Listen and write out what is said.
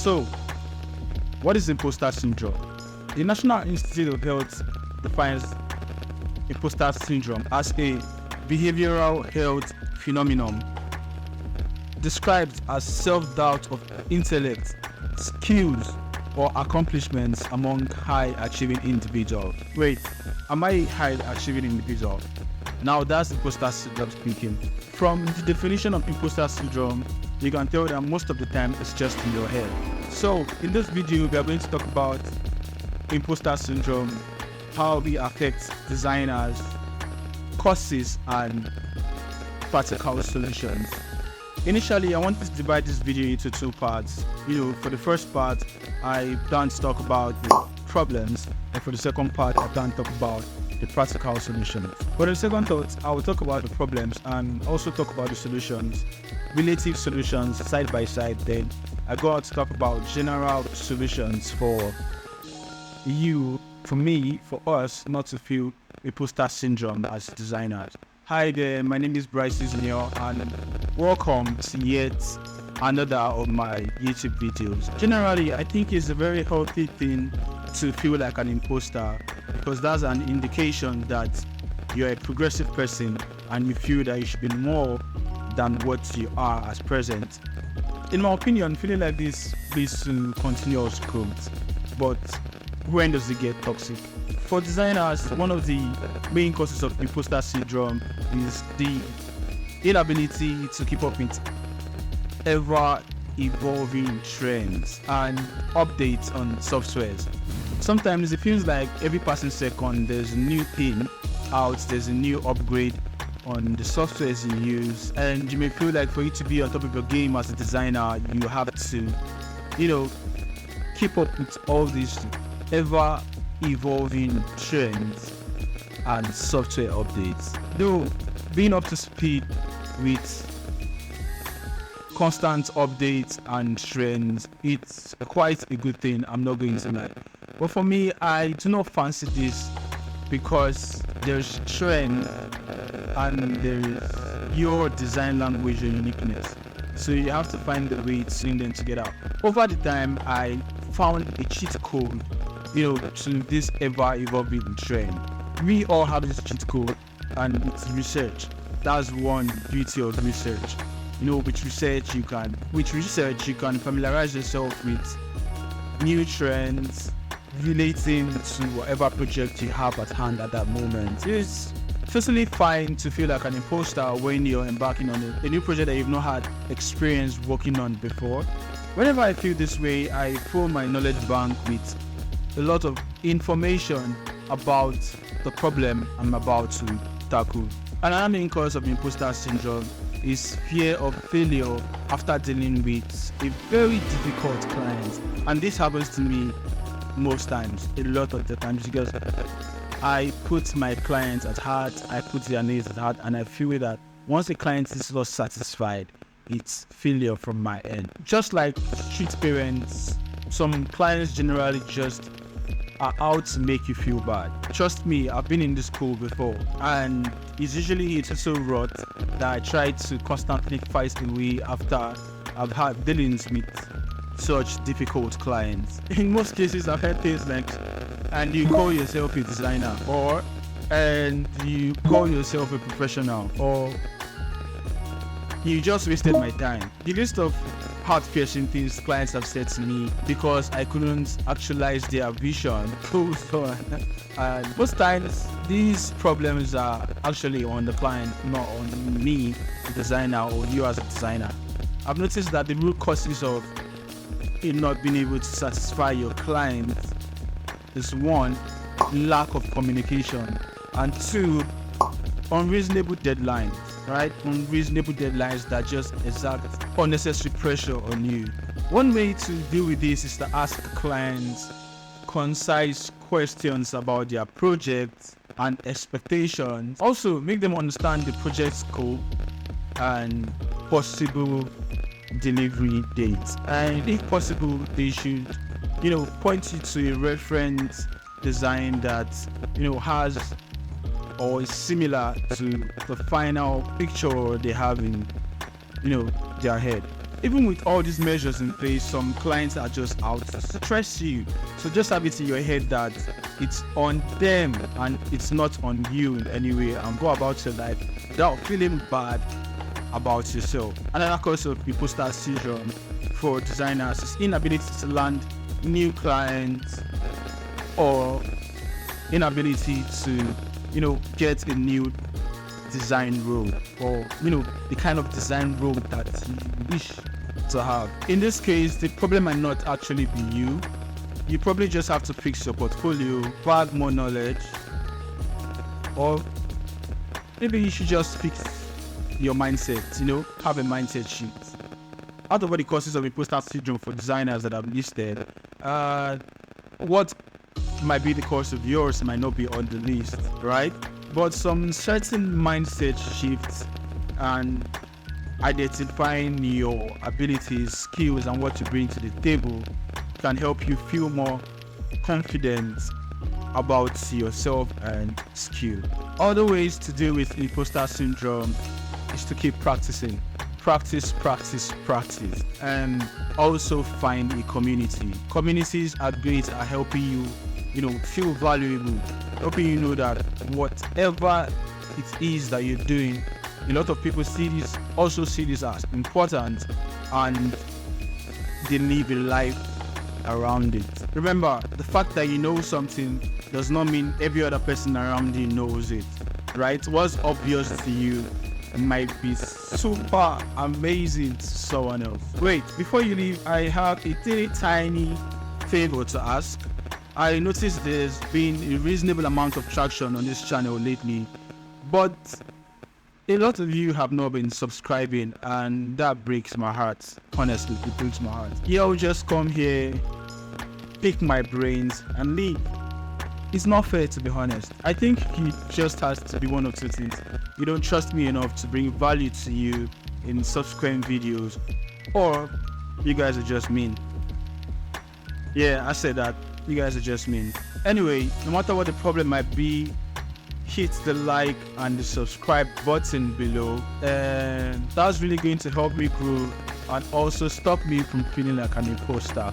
So, what is imposter syndrome? The National Institute of Health defines imposter syndrome as a behavioral health phenomenon described as self-doubt of intellect, skills, or accomplishments among high-achieving individuals. Wait, am I high-achieving individual? Now that's imposter syndrome speaking. From the definition of imposter syndrome, you can tell that most of the time it's just in your head. So in this video, we are going to talk about imposter syndrome, how it affects designers, causes, and practical solutions. Initially, I wanted to divide this video into two parts. For the first part, I plan to talk about the problems, and for the second part, I plan to talk about the practical solutions. For the second thought, I will talk about the problems and also talk about the solutions, relative solutions side by side. Then I go out to talk about general solutions for you, for me, for us, not to feel imposter syndrome as designers. Hi there, my name is Bryce Junior, and welcome to yet another of my YouTube videos. Generally, I think it's a very healthy thing to feel like an imposter, because that's an indication that you're a progressive person and you feel that you should be more than what you are as present. In my opinion, feeling like this leads to continuous growth, but when does it get toxic? For designers, one of the main causes of imposter syndrome is the inability to keep up with ever-evolving trends and updates on softwares. Sometimes it feels like every passing second there's a new thing out, there's a new upgrade on the softwares you use, and you may feel like for you to be on top of your game as a designer, you have to, keep up with all these ever-evolving trends and software updates. Though being up to speed with constant updates and trends, it's quite a good thing, I'm not going to lie. But for me, I do not fancy this, because there's trend and there is your design language and uniqueness. So you have to find a way to bring them together. Over the time, I found a cheat code, to this ever-evolving trend. We all have this cheat code, and it's research. That's one beauty of research. With research you can familiarize yourself with new trends relating to whatever project you have at hand at that moment. It's totally fine to feel like an imposter when you're embarking on a new project that you've not had experience working on before. Whenever I feel this way, I fill my knowledge bank with a lot of information about the problem I'm about to tackle. Another main cause of imposter syndrome is fear of failure after dealing with a very difficult client. And this happens to me most times, a lot of the times, because I put my clients at heart, I put their needs at heart, and I feel that once a client is not satisfied, it's failure from my end. Just like street parents, some clients generally just are out to make you feel bad. Trust me, I've been in this school before, and it's so rot that I try to constantly fight away after I've had dealings with such difficult clients. In most cases, I've heard things like, and you call yourself a designer, or and you call yourself a professional, or you just wasted my time. The list of heart-piercing things clients have said to me because I couldn't actualize their vision goes on. And most times these problems are actually on the client, not on me, the designer, or you as a designer. I've noticed that the root causes of it not being able to satisfy your client is one, lack of communication, and two, unreasonable deadlines. Right? Unreasonable deadlines that just exert unnecessary pressure on you. One way to deal with this is to ask clients concise questions about their project and expectations. Also, make them understand the project scope and possible delivery dates. And if possible, they should, point you to a reference design that, has or is similar to the final picture they have in, their head. even with all these measures in place, some clients are just out to stress you. So just have it in your head that it's on them and it's not on you in any way, and go about your life without feeling bad about yourself. Another cause of imposter syndrome for designers is inability to land new clients, or inability to, get a new design role, or the kind of design role that you wish to have. In this case, the problem might not actually be you. You probably just have to fix your portfolio, bag more knowledge, or maybe you should just fix your mindset, have a mindset shift. Out of all the causes of imposter syndrome for designers that I've listed, what might be the cause of yours might not be on the list, right? But some certain mindset shifts and identifying your abilities, skills, and what you bring to the table can help you feel more confident about yourself and skill. Other ways to deal with imposter syndrome is to keep practicing. Practice, and also find a community. Communities are great at helping you, feel valuable, helping you know that whatever it is that you're doing, a lot of people see this as important, and they live a life around it. Remember, the fact that you know something does not mean every other person around you knows it, right? What's obvious to you might be super amazing to someone else. Wait, before you leave, I have a tiny favor to ask. I noticed there's been a reasonable amount of traction on this channel lately, but a lot of you have not been subscribing, and that breaks my heart. Honestly, it breaks my heart. You'll just come here, pick my brains, and leave. It's not fair, to be honest. I think it just has to be one of two things. You don't trust me enough to bring value to you in subsequent videos, or you guys are just mean. Yeah, I said that. You guys are just mean. Anyway, no matter what the problem might be, hit the like and the subscribe button below, and that's really going to help me grow and also stop me from feeling like an imposter.